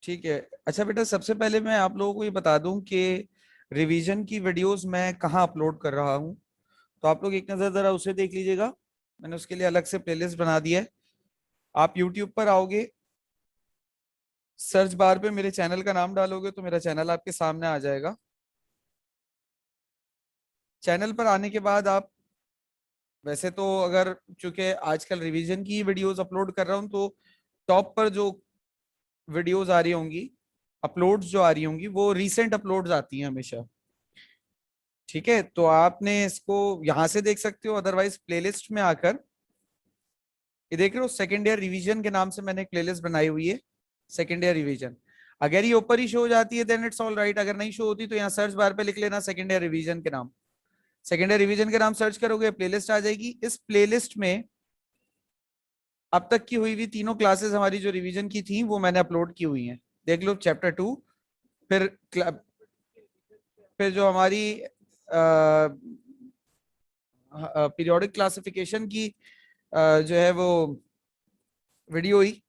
ठीक है। अच्छा बेटा, सबसे पहले मैं आप लोगों को ये बता दूं कि रिवीजन की वीडियोस मैं कहाँ अपलोड कर रहा हूँ। तो आप लोग एक नज़र ज़रा उसे देख लीजिएगा। मैंने उसके लिए अलग से प्लेलिस्ट बना दिया है। आप यूट्यूब पर आओगे, सर्च बार पे मेरे चैनल का नाम डालोगे तो मेरा चैनल आपके सामने आ जाएगा। चैनल पर आने के बाद आप, वैसे तो अगर चूंकि आजकल रिवीजन की वीडियोस अपलोड कर रहा हूँ तो टॉप पर जो वीडियोस आ रही होंगी, अपलोड्स जो आ रही होंगी, वो रीसेंट अपलोड्स आती हैं हमेशा। ठीक है, तो आपने इसको यहां से देख सकते हो, अदरवाइज प्लेलिस्ट में आकर ये देख रहे हो, सेकेंड ईयर रिवीजन के नाम से मैंने एक प्लेलिस्ट बनाई हुई है, सेकेंड ईयर रिवीजन। अगर ये ऊपर ही शो हो जाती है देन इट्स ऑल राइट, अगर नहीं शो होती तो यहाँ सर्च बार पे लिख लेना सेकेंड ईयर रिवीजन के नाम। सेकेंड ईयर रिवीजन के नाम सर्च करोगे, प्लेलिस्ट आ जाएगी। इस प्लेलिस्ट में अब तक की हुई हुई तीनों क्लासेस हमारी जो रिवीजन की थी वो मैंने अपलोड की हुई हैं। देख लो, चैप्टर 2, फिर फिर जो हमारी पीरियोडिक क्लासिफिकेशन की जो है वो वीडियो हुई।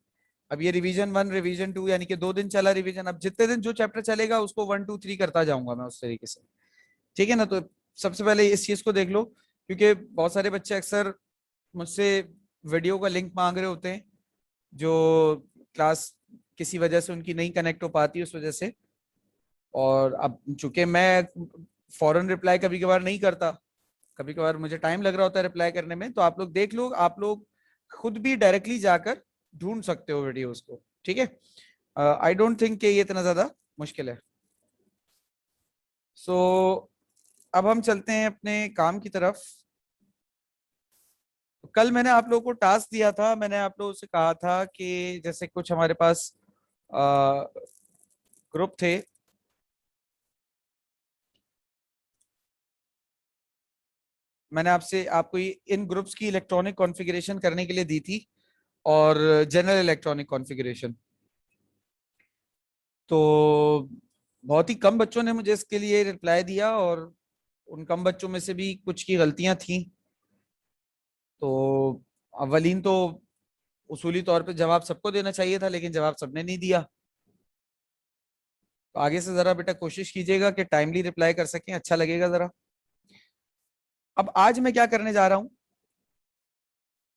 अब ये रिवीजन 1 रिवीजन 2, यानी कि 2 दिन चला रिवीजन। अब जितने दिन जो चैप्टर चलेगा उसको 1 2 3 करता जाऊंगा मैं उस तरीके से। ठीक है ना। तो सबसे पहले इस चीज को देख लो, क्योंकि बहुत सारे बच्चे अक्सर मुझसे वीडियो का लिंक मांग रहे होते हैं, जो क्लास किसी वजह से उनकी नहीं कनेक्ट हो पाती उस वजह से। और अब चूंकि मैं फॉरन रिप्लाई कभी कभार नहीं करता, कभी कभार मुझे टाइम लग रहा होता है रिप्लाई करने में, तो आप लोग देख लो, आप लोग खुद भी डायरेक्टली जाकर ढूंढ सकते हो वीडियोस को। ठीक है, आई डोंट थिंक कि ये इतना ज्यादा मुश्किल है। सो अब हम चलते हैं अपने काम की तरफ। कल मैंने आप लोगों को टास्क दिया था, मैंने आप लोगों से कहा था कि जैसे कुछ हमारे पास ग्रुप थे, मैंने आपसे आपको इन ग्रुप्स की इलेक्ट्रॉनिक कॉन्फ़िगरेशन करने के लिए दी थी, और जनरल इलेक्ट्रॉनिक कॉन्फ़िगरेशन। तो बहुत ही कम बच्चों ने मुझे इसके लिए रिप्लाई दिया, और उन कम बच्चों में से भी कुछ की गलतियां थी। तो अवलीन तो उसूली तौर पे जवाब सबको देना चाहिए था, लेकिन जवाब सबने नहीं दिया। तो आगे से जरा बेटा कोशिश कीजिएगा कि टाइमली रिप्लाई कर सकें, अच्छा लगेगा जरा। अब आज मैं क्या करने जा रहा हूं,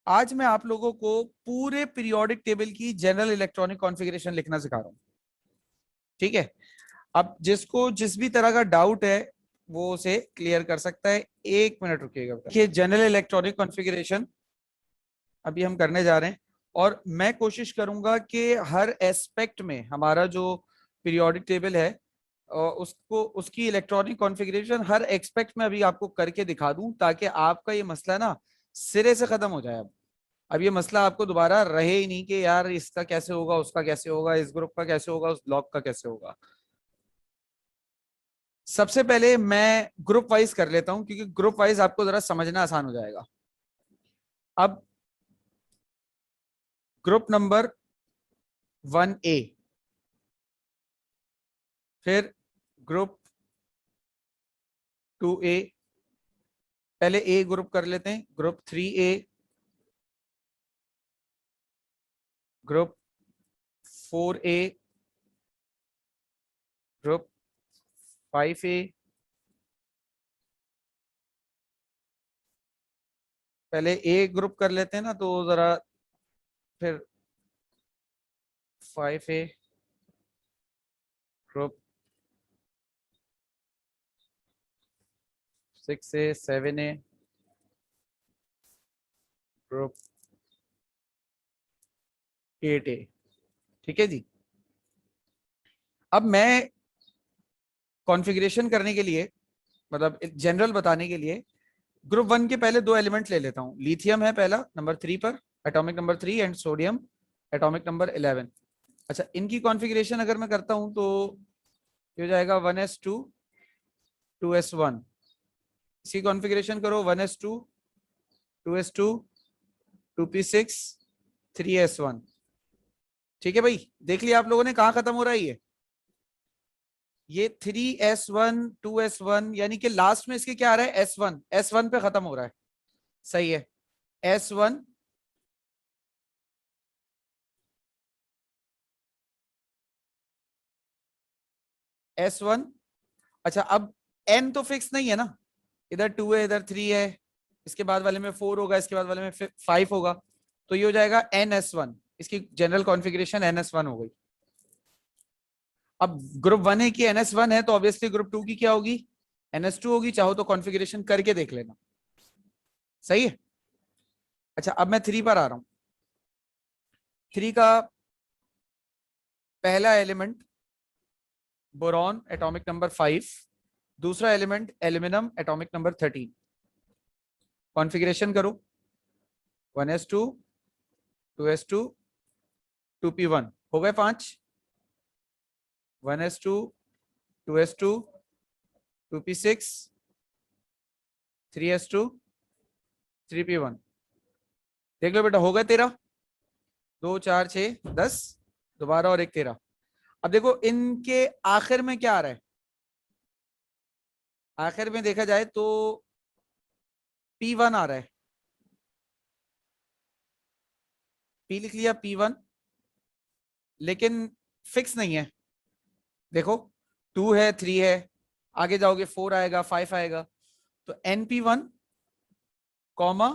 आज मैं आप लोगों को पूरे पीरियोडिक टेबल की जनरल इलेक्ट्रॉनिक कॉन्फ़िगरेशन लिखना सिखा रहा हूं। ठीक है, अब जिसको जिस भी तरह का डाउट है वो उसे क्लियर कर सकता है। 1 मिनट रुकिएगा बेटा। ये जनरल इलेक्ट्रॉनिक कॉन्फ़िगरेशन अभी हम करने जा रहे हैं, और मैं कोशिश करूंगा कि हर एस्पेक्ट में हमारा जो पीरियोडिक टेबल है उसको, उसकी इलेक्ट्रॉनिक कॉन्फ़िगरेशन हर एस्पेक्ट में अभी आपको करके दिखा दूं, ताकि आपका ये मसला ना सिरे से खत्म हो जाए। अब ये मसला आपको दोबारा रहे ही नहीं कि यार इसका कैसे होगा, उसका कैसे होगा, इस ग्रुप का कैसे होगा, उस ब्लॉक का कैसे होगा। सबसे पहले मैं ग्रुप वाइज कर लेता हूं, क्योंकि ग्रुप वाइज आपको जरा समझना आसान हो जाएगा। अब ग्रुप नंबर 1A, फिर ग्रुप 2A, पहले ए ग्रुप कर लेते हैं, group 3A, group 4A, group 5A, पहले ए ग्रुप कर लेते हैं ना, तो जरा फिर 5A, group 6A, 7A, group 8A। ठीक है जी। अब मैं कॉन्फ़िगरेशन करने के लिए, मतलब जनरल बताने के लिए, ग्रुप 1 के पहले 2 एलिमेंट ले लेता हूँ। लिथियम है पहला नंबर 3 पर, atomic number 3, and sodium atomic number 11। अच्छा, इनकी कॉन्फ़िगरेशन अगर मैं करता हूँ तो ये हो जाएगा 1s2 2s1। इसकी कॉन्फ़िगरेशन करो, 1s2 2s2 2p6 3s1। ठीक है भाई, देख लिया आप लोगों ने कहाँ खत्म हो रहा है ये 3s1 2s1, यानी कि लास्ट में इसके क्या आ रहा है, S1 पे खत्म हो रहा है। सही है, S1 S1। अच्छा अब n तो फिक्स नहीं है ना, इधर 2 है इधर 3 है, इसके बाद वाले में 4 होगा, इसके बाद वाले में 5 होगा, तो ये हो जाएगा NS1। इसकी जनरल कॉन्फ़िगरेशन NS1 हो गई। अब ग्रुप 1 है कि NS1 है, तो ऑब्वियसली ग्रुप 2 की क्या होगी, NS2 होगी। चाहो तो कॉन्फ़िगरेशन करके देख लेना, सही है। अच्छा अब मैं 3 पर आ रहा हूं। 3 का पहला एलिमेंट बोरॉन एटॉमिक नंबर 5, दूसरा element aluminium atomic number 13। Configuration करो, 1s2 2s2 2p1 हो गए 5, 1s2 2s2 2p6 3s2 3p1। देख लो बेटा, हो गए 13, 2 4 6 10, दोबारा और एक 13। अब देखो इनके आखिर में क्या आ रहा है, आखिर में देखा जाए तो P1 आ रहा है। P लिख लिया P1, लेकिन फिक्स नहीं है। देखो 2 है 3 है, आगे जाओगे 4 आएगा 5 आएगा, तो NP1 कॉमा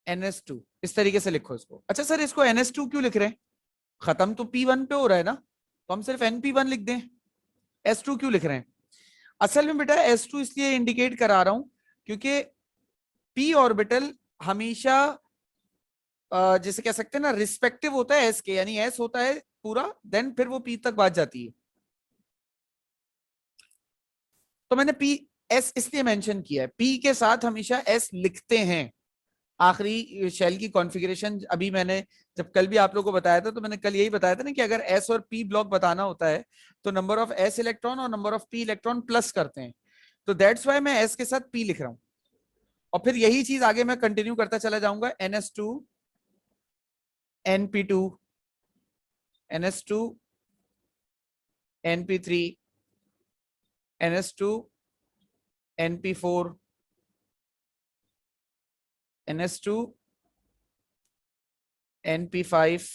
NS2 इस तरीके से लिखो इसको। अच्छा सर इसको NS2 क्यों लिख रहे हैं, खत्म तो P1 पे हो रहा है ना, तो हम सिर्फ NP1 लिख दें, S2 क्यों लिख रहे हैं। असल में बेटा S2 इसलिए इंडिकेट करा रहा हूं क्योंकि p ऑर्बिटल हमेशा जैसे कह सकते हैं ना रिस्पेक्टिव होता है s के, यानी s होता है पूरा, देन फिर वो p तक बात जाती है। तो मैंने p s इसलिए मेंशन किया है, p के साथ हमेशा s लिखते हैं। आखिरी शेल की कॉन्फ़िगरेशन अभी मैंने जब कल भी आप लोगों को बताया था, तो मैंने कल यही बताया था ना कि अगर s और p ब्लॉक बताना होता है तो नंबर ऑफ s इलेक्ट्रॉन और number of p electron plus करते हैं, तो दैट्स व्हाई मैं s के साथ p लिख रहा हूं। और फिर यही चीज आगे मैं कंटिन्यू करता चला जाऊंगा, NS2 NP2 NS2 NP3 NS2 NP4 NS2 NP5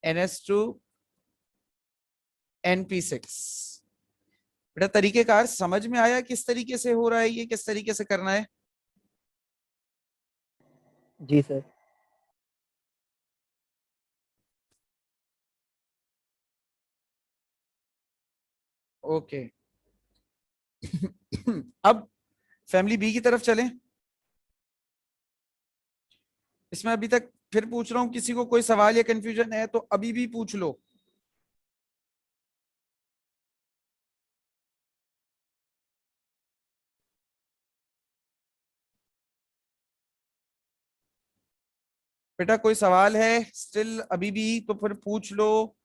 NS2 NP6। बेटा तरीकेकार समझ में आया किस तरीके से हो रहा है, ये किस तरीके से करना है। जी सर। ओके अब फैमिली बी की तरफ चलें। इसमें अभी तक फिर पूछ रहा हूं, किसी को कोई सवाल या कंफ्यूजन है तो अभी भी पूछ लो। बेटा कोई सवाल है स्टिल अभी भी तो फिर पूछ लो,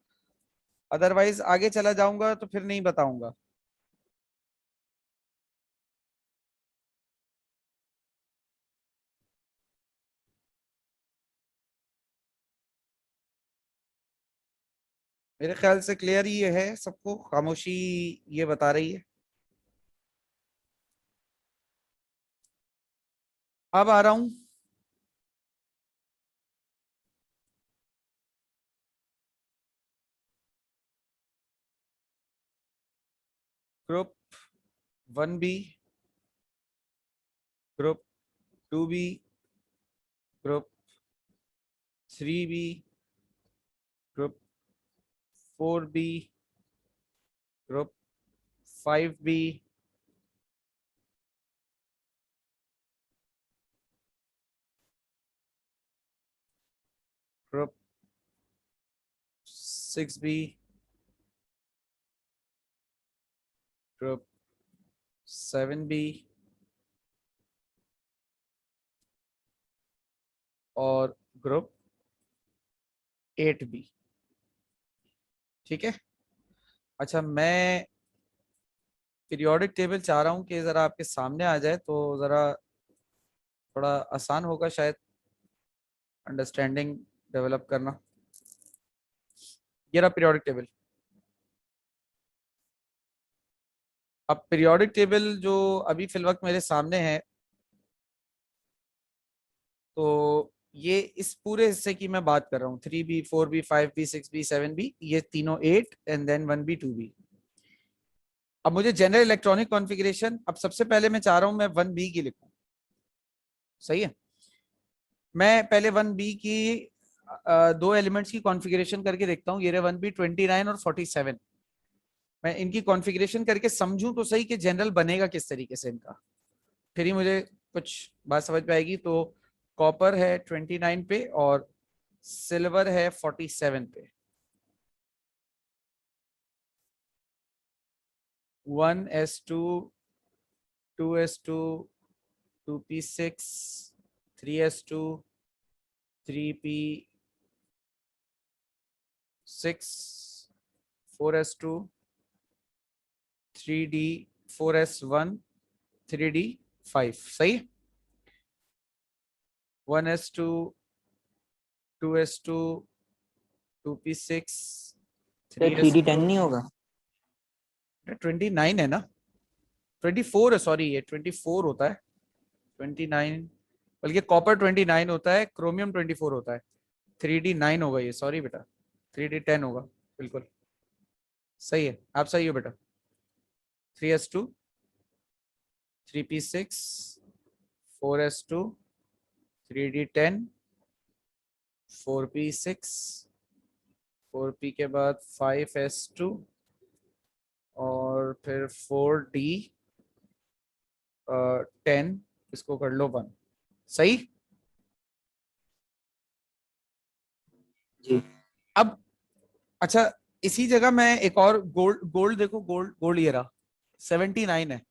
अदरवाइज आगे चला जाऊंगा तो फिर नहीं बताऊंगा। मेरे ख्याल से क्लियर ही है सबको, खामोशी ये बता रही है। अब आ रहा हूं group 1B, group 2B, group 3B, group 4B, group 5B, group 6B, group 7B और ग्रुप 8B। ठीक है। अच्छा मैं पीरियोडिक टेबल चाह रहा हूं कि जरा आपके सामने आ जाए तो जरा थोड़ा आसान होगा शायद अंडरस्टैंडिंग डेवलप करना। ये रहा पीरियोडिक टेबल। अब पीरियोडिक टेबल जो अभी फिल वक्त मेरे सामने है, तो ये इस पूरे हिस्से की मैं बात कर रहा हूँ, 3B 4B 5B 6B 7B, ये तीनों 8 एंड देन 1B 2B। अब मुझे जनरल इलेक्ट्रॉनिक कॉन्फ़िगरेशन, अब सबसे पहले मैं चाह रहा हूं मैं 1B की लिखूं, सही है। मैं पहले 1B की दो एलिमेंट्स की कॉन्फ़िगरेशन करके देखता हूँ, ये रहे 1B 29 और 47। मैं इनकी कॉन्फ़िगरेशन करके समझूं तो सही कि जनरल बनेगा किस तरीके से इनका, फिर ही मुझे कुछ बात समझ पाएगी। तो कॉपर है 29 पे और सिल्वर है 47 पे। 1s2 2s2 2p6 3s2 3p6 4s2 3d 4s1 3d5, सही। 1s2 2s2 2p6 तो 3D10 3s2। नहीं होगा? 29 है ना, 24 है, सॉरी ये 24 होता है। 29, बल्कि कॉपर 29 होता है, क्रोमियम 24 होता है। 3d9 होगा ये, सॉरी बेटा, 3d10 होगा, बिल्कुल सही है, आप सही हो बेटा। 3s2 3p6 4s2 3d10 4p6 4p के बाद 5s2 और फिर 4d10, इसको कर लो 1, सही। जी। अब अच्छा, इसी जगह मैं एक और गोल्ड गोल्ड देखो, गोल्ड गोल्ड ये रहा 79 है।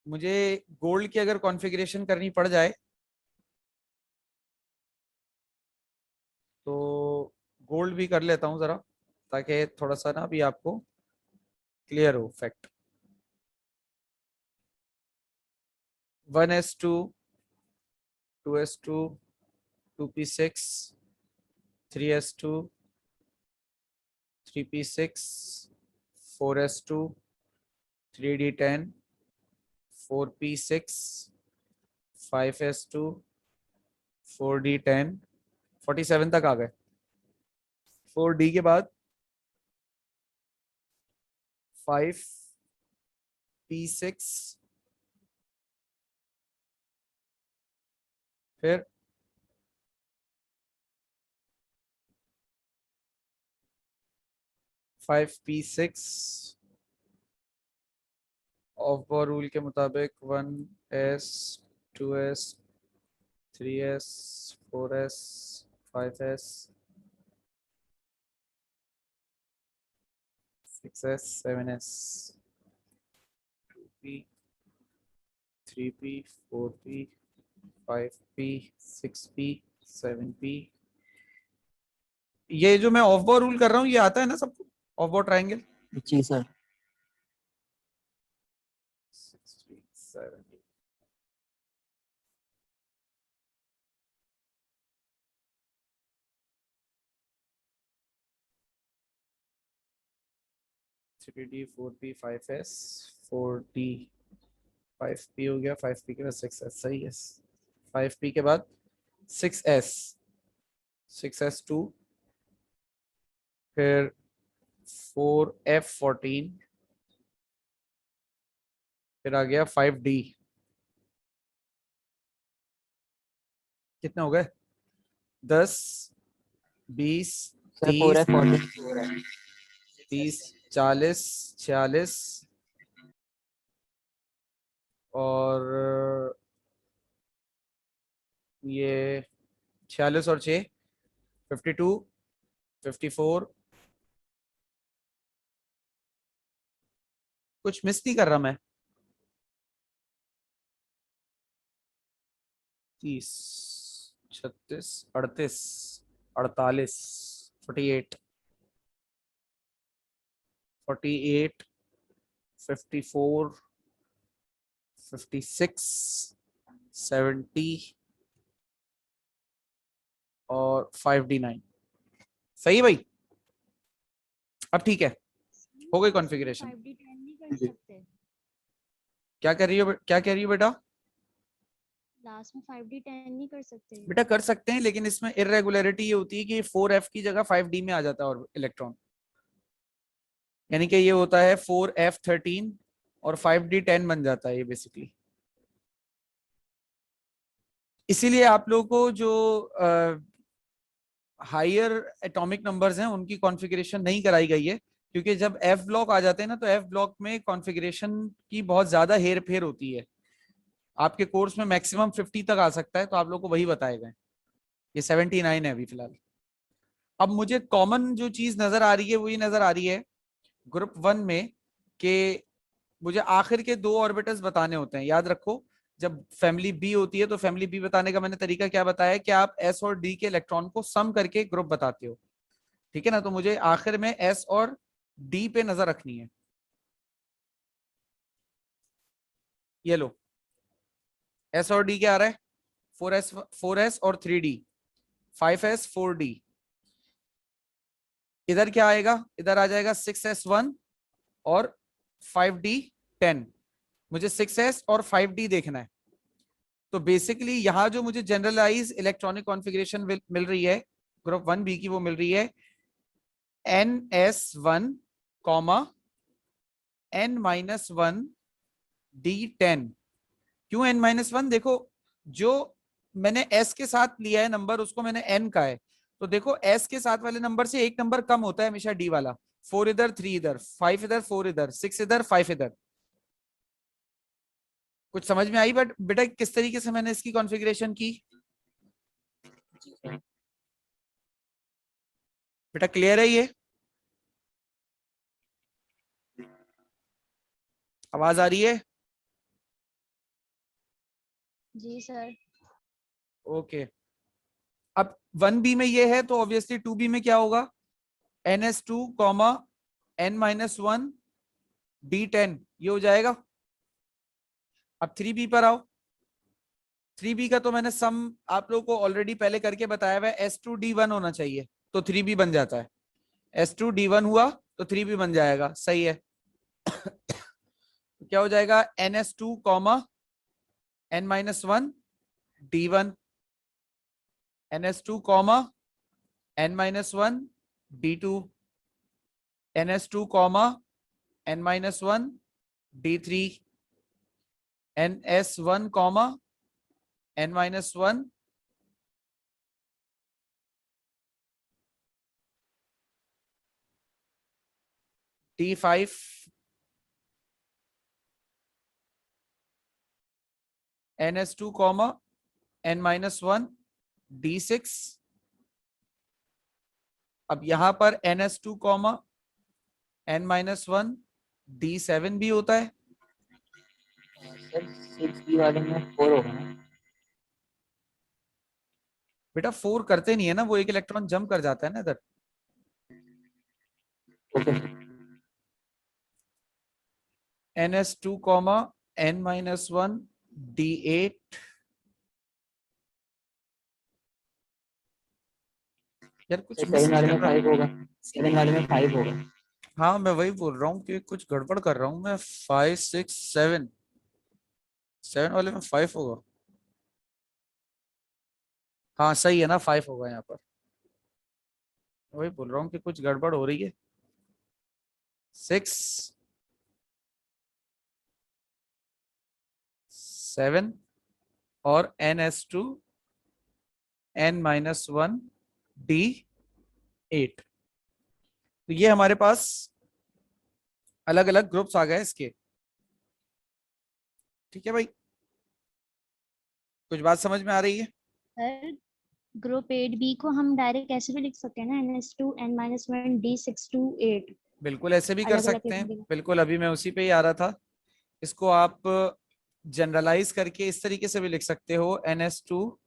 मुझे गोल्ड की अगर कॉन्फ़िगरेशन करनी पड़ जाए तो गोल्ड भी कर लेता हूं जरा, ताकि थोड़ा सा ना अभी आपको क्लियर हो fact. 1s2 2s2 2p6 3s2 3p6 4s2 3d10 4p6 5s2 4d10 47 तक आ गए। 4d के बाद 5p6 फिर 5p6 ऑफ बॉर रूल के मुताबिक 1s 2s 3s 4s 5s 6s 7s 2p 3p 4p 5p 6p 7p। ये जो मैं ऑफ बॉर रूल कर रहा हूँ ये आता है ना सबको, ऑफ बॉर ट्राइंगल। जी sir. 6 3 7 3d 4p 5s 4d 5p हो गया, 5p के बाद 6s, सही है। 5p के बाद 6s 6s2 फिर 4f14 फिर आ गया 5d। कितने हो गए? 10 20 सर 30 4F14 30 40 46 और ये 46 और 6 52 54। कुछ मिस नहीं कर रहा मैं? 30 36 38 48 48 48 54 56 70 और 5d9, सही भाई। अब ठीक है, हो गई कॉन्फ़िगरेशन। 5D10 नहीं कर सकते? क्या कह रही हो, क्या कह रही हो बेटा? लास्ट में 5d10 नहीं कर सकते? बेटा कर सकते हैं, लेकिन इसमें इरेगुलरिटी ये होती है कि 4f की जगह 5d में आ जाता है और इलेक्ट्रॉन, यानी कि ये होता है 4f13 और 5d10 बन जाता है ये बेसिकली। इसीलिए आप लोगों को जो हायर एटॉमिक नंबर्स हैं उनकी कॉन्फ़िगरेशन नहीं कराई गई है, क्योंकि जब एफ ब्लॉक आ जाते हैं ना तो एफ ब्लॉक में कॉन्फ़िगरेशन की बहुत ज्यादा हेर फेर होती है। आपके कोर्स में मैक्सिमम 50 तक आ सकता है, तो आप लोग को वही बताए गए। ये 79 है अभी फिलहाल। अब मुझे कॉमन जो चीज नजर आ रही है वो ये नजर आ रही है ग्रुप 1 में कि मुझे आखिर के 2 ऑर्बिटल्स बताने होते हैं। याद रखो, जब फैमिली बी होती है तो फैमिली बी बताने का मैंने तरीका क्या बताया है कि आप एस और डी के इलेक्ट्रॉन को सम करके ग्रुप बताते हो, ठीक है ना। तो मुझे आखिर में एस और डी पे नजर रखनी है। ये लो, एस और डी क्या आ रहा है, 4s और 3d, 5s 4d। इधर क्या आएगा, इधर आ जाएगा 6s1 और 5d10। मुझे 6s और 5d देखना है। तो बेसिकली यहां जो मुझे जनरलाइज इलेक्ट्रॉनिक कॉन्फ़िगरेशन मिल रही है ग्रुप 1 बी की, वो मिल रही है NS1 कॉमा N-1 D10। क्यों N-1? देखो, जो मैंने S के साथ लिया है नंबर उसको मैंने N का है, तो देखो S के साथ वाले नंबर से एक नंबर कम होता है हमेशा D वाला। 4 इधर, 3 इधर, 5 इधर, 4 इधर, 6 इधर, 5 इधर। कुछ समझ में आई? बट बेटा किस तरीके से मैंने इसकी कॉन्फ़िगरेशन की? बेटा क्लियर है ये? आवाज आ रही है? जी सर। ओके। अब 1b में ये है तो ऑब्वियसली 2b में क्या होगा, NS2 कॉमा N-1 D10, ये हो जाएगा। अब 3b पर आओ। 3b का तो मैंने सम आप लोगों को ऑलरेडी पहले करके बताया हुआ है, S2D1 होना चाहिए तो 3b बन जाता है। S2D1 हुआ तो 3b बन जाएगा, सही है। तो क्या हो जाएगा, NS2 comma N-1 D1, NS2 comma N-1 D2, NS2 comma N-1 D3, NS1 comma N-1 D5, NS2 comma N-1 D6। अब यहां पर NS2 कॉमा N-1 D7 भी होता है। सर 6b वाले में 4 होगा ना? बेटा 4 करते नहीं है ना, वो एक इलेक्ट्रॉन जंप कर जाता है ना इधर। Okay. NS2 comma N-1 D8। यार कुछ सर मिस 7 नहीं वाले कर में रहा। 5 होगा, 7 वाले में 5 होगा। हाँ मैं वही बोल रहा हूँ कि कुछ गड़बड़ कर रहा हूँ मैं। 5 6 7, 7 वाले में 5 होगा। हाँ सही है ना, 5 होगा यहाँ पर। वही बोल रहा हूँ कि कुछ गड़बड़ हो रही है। 6 7 और NS2 N-1 D8। तो ये हमारे पास अलग अलग ग्रुप्स आ गए इसके। ठीक है भाई, कुछ बात समझ में आ रही है? सर ग्रुप 8b को हम डायरेक्ट ऐसे भी लिख सकते हैं ना, NS2 N-1 D628। बिल्कुल ऐसे भी कर अलग अलग सकते हैं, एक बिल्कुल अभी मैं उसी पे ही आ रहा था। इसको आप जनरलाइज करके इस तरीके से भी लिख सकते हो, NS2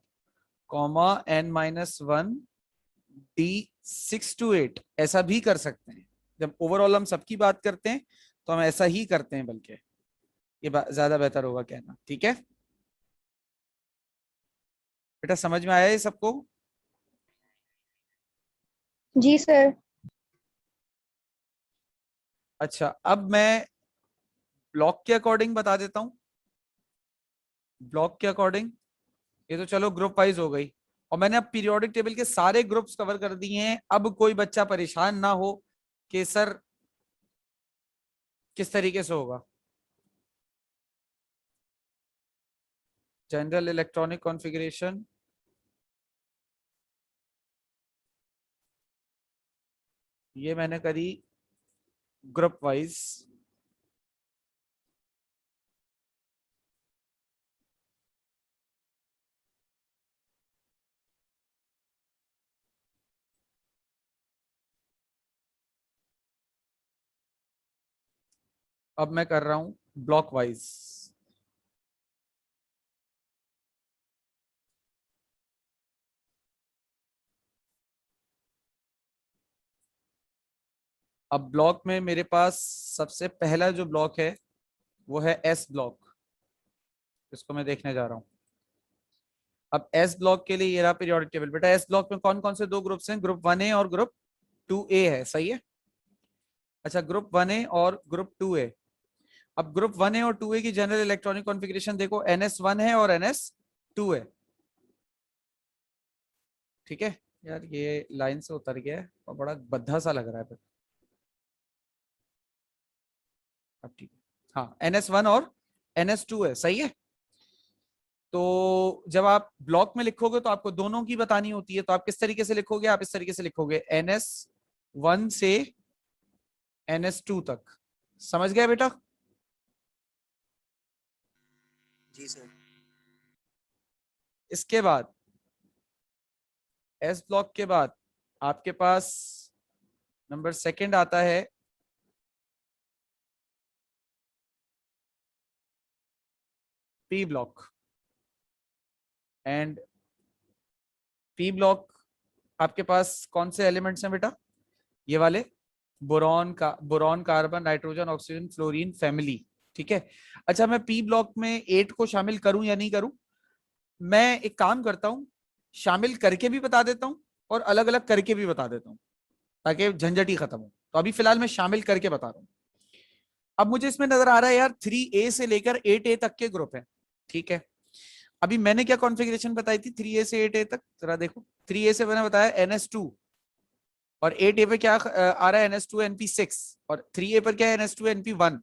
कॉमा N-1 D628, ऐसा भी कर सकते हैं। जब ओवरऑल हम सबकी बात करते हैं तो हम ऐसा ही करते हैं, बल्कि ये ज्यादा बेहतर होगा कहना। ठीक है बेटा, समझ में आया ये सबको? जी सर। अच्छा, अब मैं ब्लॉक के अकॉर्डिंग बता देता हूं। ब्लॉक के अकॉर्डिंग ये तो चलो ग्रुप वाइज हो गई, और मैंने अब पीरियोडिक टेबल के सारे ग्रुप्स कवर कर दिए हैं। अब कोई बच्चा परेशान ना हो कि सर किस तरीके से होगा। जनरल इलेक्ट्रॉनिक कॉन्फ़िगरेशन, ये मैंने करी ग्रुप वाइज। अब मैं कर रहा हूं ब्लॉक वाइज। अब ब्लॉक में मेरे पास सबसे पहला जो ब्लॉक है वो है एस ब्लॉक। इसको मैं देखने जा रहा हूं। अब एस ब्लॉक के लिए ये रहा पीरियोडिक टेबल। बेटा एस ब्लॉक में कौन कौन से दो ग्रुप्स हैं? ग्रुप 1A और ग्रुप 2A है, सही है। अच्छा, ग्रुप 1A और ग्रुप 2A। अब ग्रुप 1A और 2A की जनरल इलेक्ट्रॉनिक कॉन्फ़िगरेशन देखो, NS1 है और NS2 है। ठीक है यार, ये लाइन से उतर गया है और बड़ा बद्धा सा लग रहा है फिर। अब ठीक है, हाँ NS1 और NS2 है, सही है। तो जब आप ब्लॉक में लिखोगे तो आपको दोनों की बतानी होती है, तो आप किस तरीके से लिखोगे? आप इस तरीके से लिखोगे NS1 से NS2 तक। समझ गया बेटा? जी सर। इसके बाद एस ब्लॉक के बाद आपके पास नंबर सेकंड आता है P block. And P block आपके पास कौन से एलिमेंट्स हैं बेटा? ये वाले boron carbon nitrogen oxygen fluorine family. ठीक है। अच्छा, मैं पी ब्लॉक में 8 को शामिल करूं या नहीं करूं? मैं एक काम करता हूं, शामिल करके भी बता देता हूं और अलग अलग करके भी बता देता हूं, ताकि झंझट ही खत्म हो। तो अभी फिलहाल मैं शामिल करके बता रहा हूं। अब मुझे इसमें नजर आ रहा है यार 3A से लेकर 8A तक के ग्रुप है। ठीक है। अभी मैंने क्या कॉन्फ़िगरेशन बताई थी 3A से 8A तक? जरा देखो, 3A से मैंने बताया NS2, और 8A पे क्या आ रहा है? NS2NP6। और 3A पर क्या है? NS2NP1।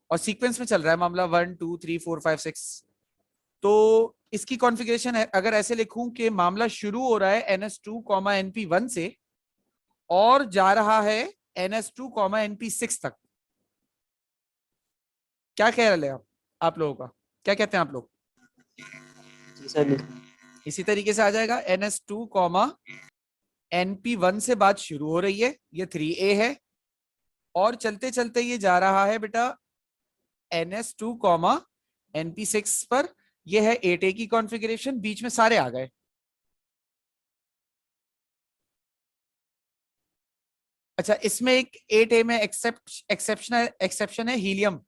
और सीक्वेंस में चल रहा है मामला 1 2 3 4 5 6। तो इसकी कॉन्फ़िगरेशन है, अगर ऐसे लिखूं कि मामला शुरू हो रहा है NS2, NP1 से और जा रहा है NS2, NP6 तक। क्या ख्याल है आप लोगों का? क्या कहते हैं आप लोग? जी सर लिखना। इसी तरीके से आ जाएगा NS2, NP1 से बात शुरू हो रही है, ये 3A है, और चलते चलते ये जा रहा है बेटा NS2, NP6 पर। ये है 8A की कॉन्फ़िगरेशन, बीच में सारे आ गए। अच्छा, इसमें एक 8A में एक्सेप्शन है हीलियम।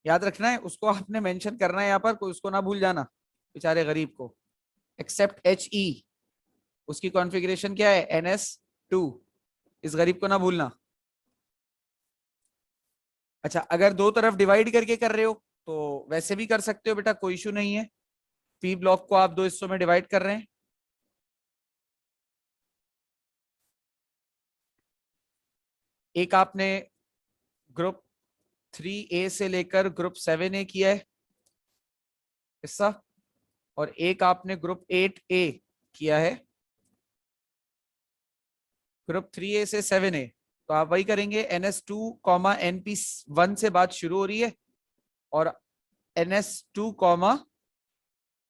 याद रखना है, उसको आपने मेंशन करना है यहाँ पर, कोई उसको ना भूल जाना बेचारे गरीब को। एक्सेप्ट HE, उसकी कॉन्फ़िगरेशन क्या है? NS2। इस गरीब को ना भूलना। अच्छा, अगर दो तरफ डिवाइड करके कर रहे हो तो वैसे भी कर सकते हो बेटा, कोई इशू नहीं है। पी ब्लॉक को आप दो हिस्सों में डिवाइड कर रहे हैं। एक आपने ग्रुप 3A से लेकर ग्रुप 7A किया है हिस्सा, और एक आपने ग्रुप 8A किया है ग्रुप 3A से 7A। तो आप वही करेंगे, NS2, NP1 से बात शुरू हो रही है, और NS2,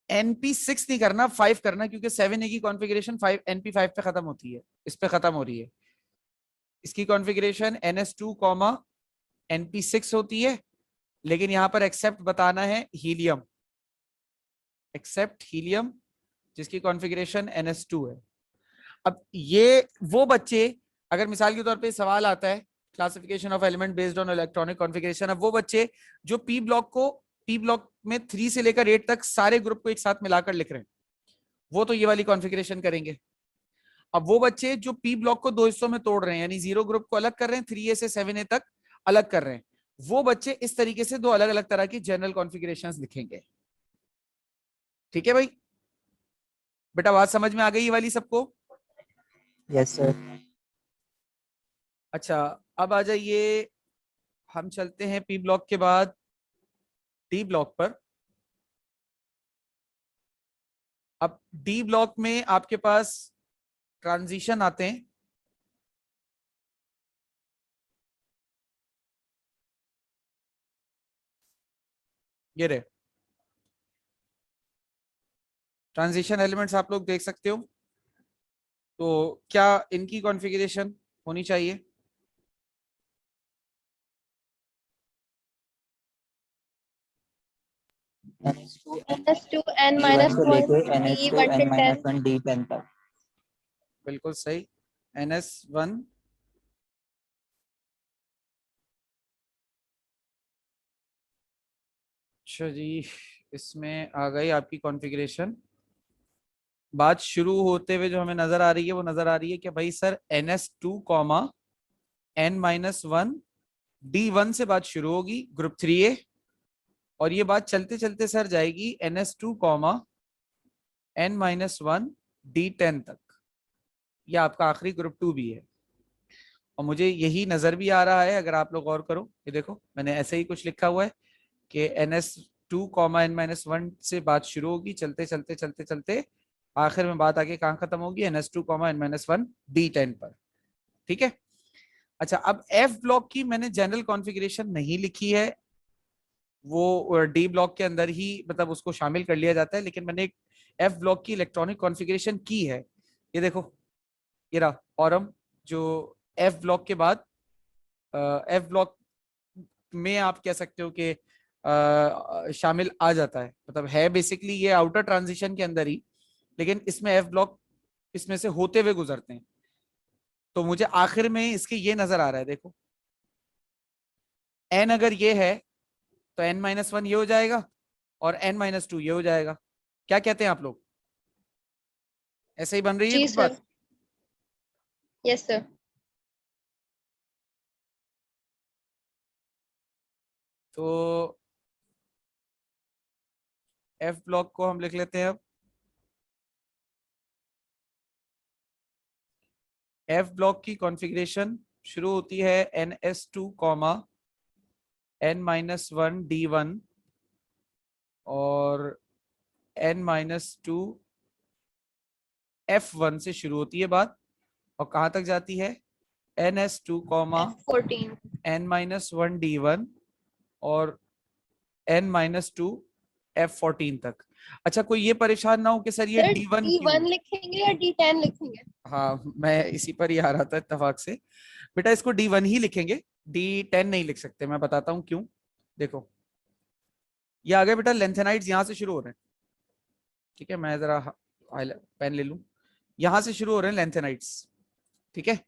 NP6 नहीं करना, 5 करना, क्योंकि 7A की कॉन्फ़िगरेशन 5 NP5 पे खत्म होती है, इस पे खत्म हो रही है। इसकी कॉन्फ़िगरेशन NS2, NP6 होती है, लेकिन यहां पर एक्सेप्ट बताना है हीलियम। एक्सेप्ट हीलियम, जिसकी कॉन्फ़िगरेशन NS2 है। अब ये वो बच्चे, अगर मिसाल के तौर पे सवाल आता है classification of element based on electronic configuration, अब वो बच्चे जो पी ब्लॉक में 3 से लेकर 8 तक सारे ग्रुप को एक साथ मिलाकर लिख रहे हैं, वो तो ये वाली कॉन्फ़िगरेशन करेंगे। अब वो बच्चे जो पी ब्लॉक को दो हिस्सों में तोड़ रहे हैं, यानी 0 ग्रुप को अलग कर रहे हैं, 3A से 7A तक अलग कर रहे हैं, वो बच्चे इस तरीके से दो अलग अलग तरह की जनरल कॉन्फ़िगरेशंस लिखेंगे। ठीक है भाई? बेटा बात समझ में आ गई ये वाली सबको? Yes sir. अच्छा, अब आ जाइए, हम चलते हैं पी ब्लॉक के बाद डी ब्लॉक पर। अब डी ब्लॉक में आपके पास ट्रांजिशन आते हैं। ये रहे ट्रांजिशन एलिमेंट्स, आप लोग देख सकते हो। तो क्या इनकी कॉन्फ़िगरेशन होनी चाहिए? NH2 NS2 N D1 minus से 1 लेके NH2 D1 N to 10 minus 1 D10 तक। बिल्कुल सही। NS1 अच्छा जी, इसमें आ गई आपकी कॉन्फ़िगरेशन। बात शुरू होते हुए जो हमें नजर आ रही है वो नजर आ रही है कि भाई sir NS2 comma N-1 D1 से बात शुरू होगी ग्रुप 3A, और ये बात चलते चलते सर जाएगी NS2 कॉमा N-1 D10 तक। ये आपका आखिरी ग्रुप 2 भी है। और मुझे यही नजर भी आ रहा है, अगर आप लोग गौर करो, ये देखो मैंने ऐसे ही कुछ लिखा हुआ है कि NS2 कॉमा N-1 से बात शुरू होगी, चलते चलते चलते चलते आखिर में बात आके कहाँ खत्म होगी, NS2 कॉमा N-1 D10 पर। ठीक है। अच्छा, अब F ब्लॉक की मैंने जनरल कॉन्फ़िगरेशन नहीं लिखी है, वो डी ब्लॉक के अंदर ही मतलब उसको शामिल कर लिया जाता है, लेकिन मैंने एक एफ ब्लॉक की इलेक्ट्रॉनिक कॉन्फ़िगरेशन की है। ये देखो, ये रहा ऑरम, जो एफ ब्लॉक के बाद एफ ब्लॉक में आप कह सकते हो कि शामिल आ जाता है, मतलब है बेसिकली ये आउटर ट्रांजिशन के अंदर ही, लेकिन इसमें एफ ब्लॉक इसमें से होते हुए गुजरते हैं। तो मुझे आखिर में इसके ये नजर आ रहा है, देखो एन अगर ये है तो N-1 ये हो जाएगा और N-2 ये हो जाएगा। क्या कहते हैं आप लोग? ऐसे ही बन रही है जी कुछ सर। बात? Yes sir. तो एफ ब्लॉक को हम लिख लेते हैं अब। एफ ब्लॉक की कॉन्फ़िगरेशन शुरू होती है NS2 कॉमा N-1 D1 और N-2 F1 से शुरू होती है बात, और कहां तक जाती है, NS2 comma F14 N-1 D1 और N-2 F14 तक। अच्छा, कोई ये परेशान ना हो कि सर ये सर D1 क्यों? D1 लिखेंगे या D10 लिखेंगे? हाँ, मैं इसी पर ही आ रहा था इत्तेफाक से। बेटा इसको D1 ही लिखेंगे, D10 नहीं लिख सकते, मैं बताता हूँ क्यों। देखो ये आ गए बेटा, लेंथेनाइड्स यहाँ से शुरू हो रहे हैं। ठीक है, मैं जरा पेन ले लूं। यहां से शुरू हो रहे हैं लेंथेनाइड्स। ठीक है,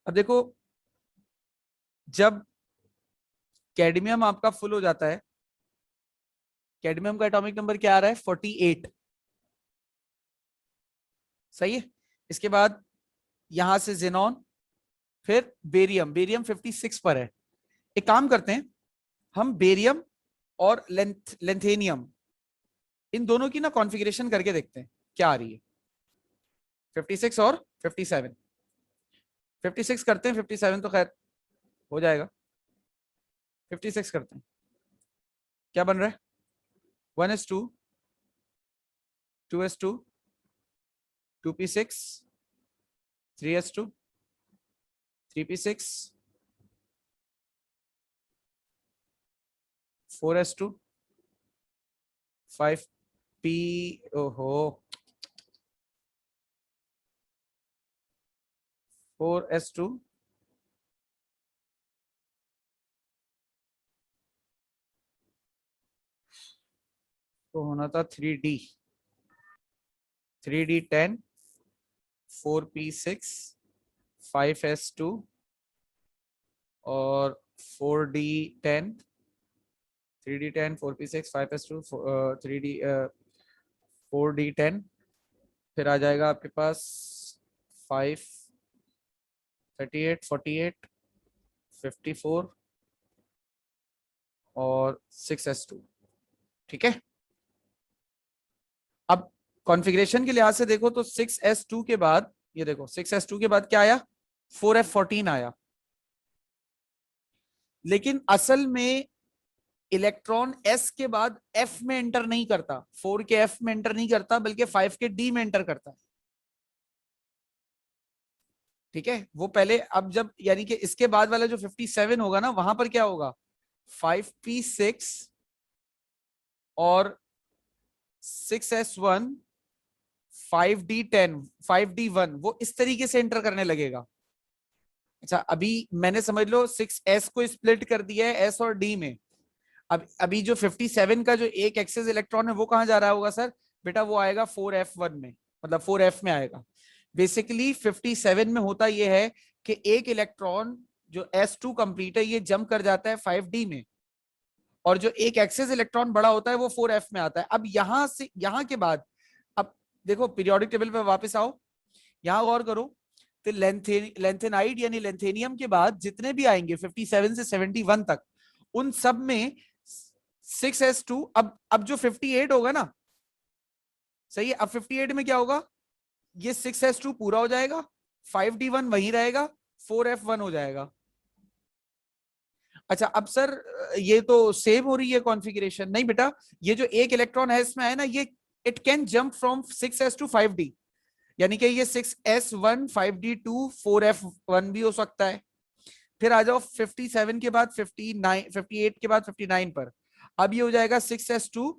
अब देखो जब कैडमियम आपका फुल हो जाता है, कैडमियम का एटॉमिक नंबर क्या आ रहा है, 48। सही है। इसके बाद यहां से जेनॉन, फिर बेरियम, बेरियम 56 पर है। एक काम करते हैं, हम बेरियम और लेंथेनियम इन दोनों की ना कॉन्फ़िगरेशन करके देखते हैं क्या आ रही है। 56 और 57, 56 करते हैं, 57 तो खैर हो जाएगा। 56 करते हैं, क्या बन रहा है, 1s2 2s2 2p6 3s2 3p6 4s2 5p, ओहो 4s2 तो होना था 3d 3d10 4p6 5s2 और 4d10 3d10 4p6 5s2 3d 4d10, फिर आ जाएगा आपके पास 5 38 48 54 और 6s2। ठीक है, अब कॉन्फ़िगरेशन के लिहाज से देखो तो 6s2 के बाद, ये देखो 6s2 के बाद क्या आया, 4f14 आया। लेकिन असल में इलेक्ट्रॉन s के बाद f में एंटर नहीं करता, 4 के f में एंटर नहीं करता, बल्कि 5 के d में एंटर करता है। ठीक है, वो पहले, अब जब यानी कि इसके बाद वाला जो 57 होगा ना, वहां पर क्या होगा, 5p6 और 6s1 5d10 5d1 वो इस तरीके से एंटर करने लगेगा। अच्छा, अभी मैंने समझ लो 6s को स्प्लिट कर दिया है s और d में। अब अभी जो 57 का जो एक एक्सेस इलेक्ट्रॉन है वो कहां जा रहा होगा सर, बेटा वो आएगा 4f1 में, मतलब 4f में आएगा। बेसिकली 57 में होता यह है कि एक इलेक्ट्रॉन जो s2 कंप्लीट है ये जंप कर जाता है 5d में, और जो एक एक्सेस इलेक्ट्रॉन बड़ा होता है वो 4f में आता है। अब यहां से यहां के बाद, अब देखो पीरियोडिक टेबल पे वापस आओ, यहां गौर करो, तो लेंथेनाइड यानी लेंथेनियम के बाद जितने भी आएंगे 57 से 71 तक, उन सब में 6s2, अब जो 58 होगा ना, सही है, अब 58 में क्या होगा, ये 6s2 पूरा हो जाएगा, 5d1 वहीं रहेगा, 4f1 हो जाएगा। अच्छा, अब सर ये तो सेम हो रही है कॉन्फ़िगरेशन, नहीं बेटा, ये जो एक इलेक्ट्रॉन है इसमें है ना, ये it can jump from 6s to 5d, यानी कि ये 6s1 5d2 4f1 भी हो सकता है। फिर आ जाओ 57 के बाद 59, 58 के बाद 59 पर, अब ये हो जाएगा 6s2,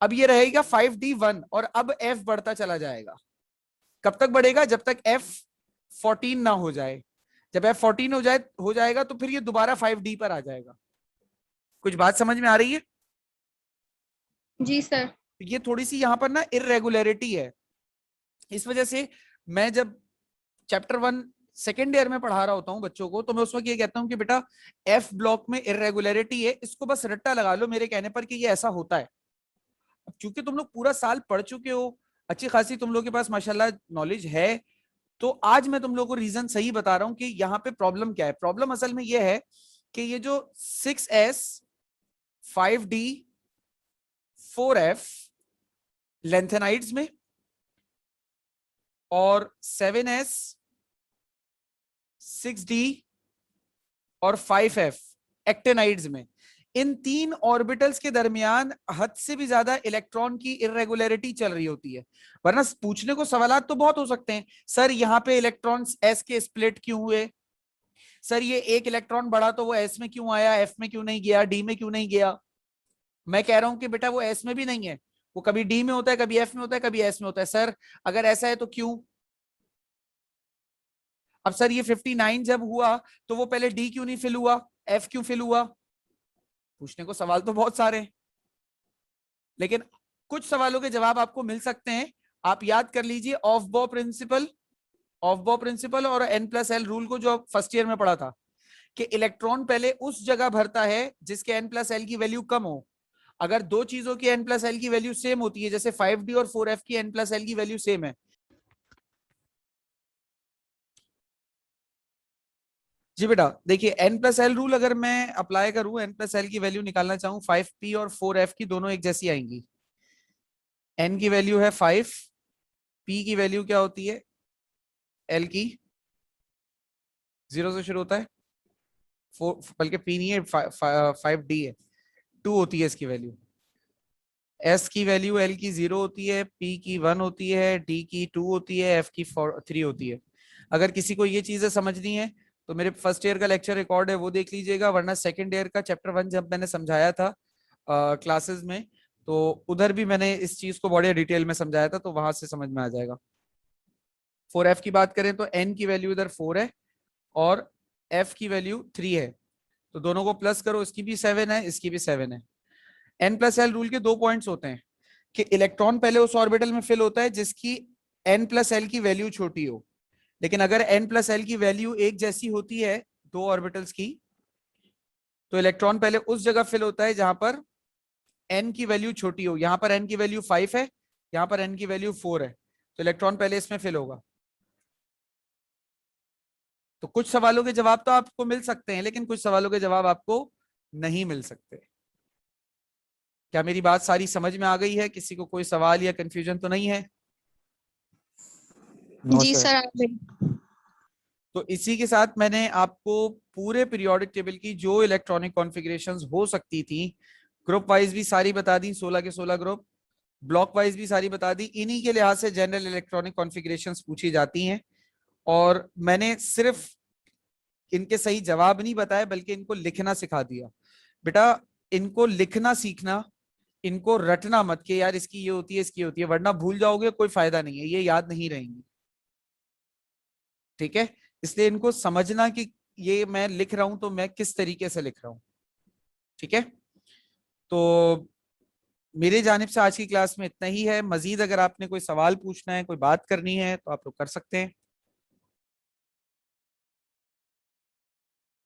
अब ये रहेगा 5d1, और अब f बढ़ता चला जाएगा। कब तक बढ़ेगा, जब तक f14 ना हो जाए। जब f14 हो जाएगा तो फिर ये दोबारा 5d पर आ जाएगा। कुछ बात समझ में आ रही है? जी सर। ये थोड़ी सी यहां पर ना इरेगुलरिटी है, इस वजह से मैं जब चैप्टर 1 सेकेंड ईयर में पढ़ा रहा होता हूं बच्चों को, तो मैं उस वक्त ये कहता हूं कि बेटा एफ ब्लॉक में इरेगुलरिटी है, इसको बस रट्टा लगा लो मेरे कहने पर कि ये ऐसा होता है। अब चूंकि तुम लोग पूरा साल पढ़ चुके हो, अच्छी खासी तुम लोग के पास माशाल्लाह नॉलेज है, तो आज मैं तुम लोग को रीजन सही बता रहा हूं कि यहाँ पे प्रॉब्लम क्या है। प्रॉब्लम असल में यह है कि ये जो 6s 5d 4f लेंथेनाइड्स में और 7s 6d और 5f एक्टेनाइड्स में, इन तीन ऑर्बिटल्स के दरमियान हद से भी ज्यादा इलेक्ट्रॉन की इरेगुलरिटी चल रही होती है। वरना पूछने को सवालात तो बहुत हो सकते हैं, सर यहाँ पे इलेक्ट्रॉन्स एस के स्प्लिट क्यों हुए, सर ये एक इलेक्ट्रॉन बढ़ा तो वो एस में क्यों आया, एफ में क्यों नहीं गया, डी में क्यों नहीं गया। मैं कह रहा हूं कि बेटा वो एस में भी नहीं है, वो कभी डी में होता है, कभी एफ में होता है, कभी एस में होता है। सर अगर ऐसा है तो क्यों। अब सर ये 59 जब हुआ तो वो पहले डी क्यों नहीं फिल हुआ, एफ क्यों फिल हुआ। पूछने को सवाल तो बहुत सारे हैं, लेकिन कुछ सवालों के जवाब आपको मिल सकते हैं। आप याद कर लीजिए ऑफ बॉ प्रिंसिपल, ऑफ बॉ प्रिंसिपल और n+l रूल को जो फर्स्ट ईयर में पढ़ा था, कि इलेक्ट्रॉन पहले उस जगह भरता है जिसके n+l की वैल्यू कम हो। अगर दो चीजों की n+l की वैल्यू सेम होती है, जैसे 5d और 4f की n+l की वैल्यू सेम है। जी बेटा देखिए, n+l रूल अगर मैं अप्लाई करूं, n+l की वैल्यू निकालना चाहूं, 5p और 4f की दोनों एक जैसी आएंगी। n की वैल्यू है 5, p की वैल्यू क्या होती है, l की 0 से शुरू होता है, 4 बल्कि p नहीं है, 5d है, 2 होती है इसकी वैल्यू। s की वैल्यू l की 0 होती है, p की 1 होती है, d की 2 होती है, f की 3 होती है। अगर किसी को ये चीजें समझनी है तो मेरे फर्स्ट ईयर का लेक्चर रिकॉर्ड है वो देख लीजिएगा, वरना सेकंड ईयर का चैप्टर 1 जब मैंने समझाया था क्लासेस में, तो उधर भी मैंने इस चीज को बड़े डिटेल में समझाया था, तो वहां से समझ में आ जाएगा। 4f की बात करें तो n की वैल्यू इधर 4 है और f की वैल्यू 3 है, तो दोनों को प्लस करो, इसकी भी 7 है, इसकी भी 7 है। n+l रूल के 2 पॉइंट्स होते हैं कि इलेक्ट्रॉन पहले उस ऑर्बिटल में फिल होता है जिसकी n+l की वैल्यू छोटी हो, लेकिन अगर n+l की वैल्यू एक जैसी होती है दो ऑर्बिटल्स की, तो इलेक्ट्रॉन पहले उस जगह फिल होता है जहां पर n की वैल्यू छोटी हो। यहां पर n की वैल्यू 5 है, यहां पर n की वैल्यू 4 है, तो इलेक्ट्रॉन पहले इसमें फिल होगा। तो कुछ सवालों के जवाब तो आपको मिल सकते हैं, लेकिन कुछ सवालों के जवाब आपको नहीं मिल सकते। क्या मेरी बात सारी समझ में आ गई है? किसी को कोई सवाल या कंफ्यूजन तो नहीं है? जी सर, आप तो इसी के साथ मैंने आपको पूरे पीरियोडिक टेबल की जो इलेक्ट्रॉनिक कॉन्फ़िगरेशंस हो सकती थी, ग्रुप वाइज भी सारी बता दी, 16 के 16 ग्रुप, ब्लॉक वाइज भी सारी बता दी। इन्हीं के लिहाज से जनरल इलेक्ट्रॉनिक कॉन्फ़िगरेशंस पूछी जाती हैं, और मैंने सिर्फ इनके सही जवाब नहीं बताए बल्कि इनको लिखना सिखा दिया। बेटा इनको लिखना सीखना, इनको रटना मत कि यार इसकी ये होती है इसकी ये होती है, वरना भूल जाओगे, कोई फायदा नहीं है, ये याद नहीं रहेंगी। ठीक है, इसलिए इनको समझना कि ये मैं लिख रहा हूं तो मैं किस तरीके से लिख रहा हूं। ठीक है, तो मेरे जानिब से आज की क्लास में इतना ही है। मजीद अगर आपने कोई सवाल पूछना है, कोई बात करनी है, तो आप लोग कर सकते हैं।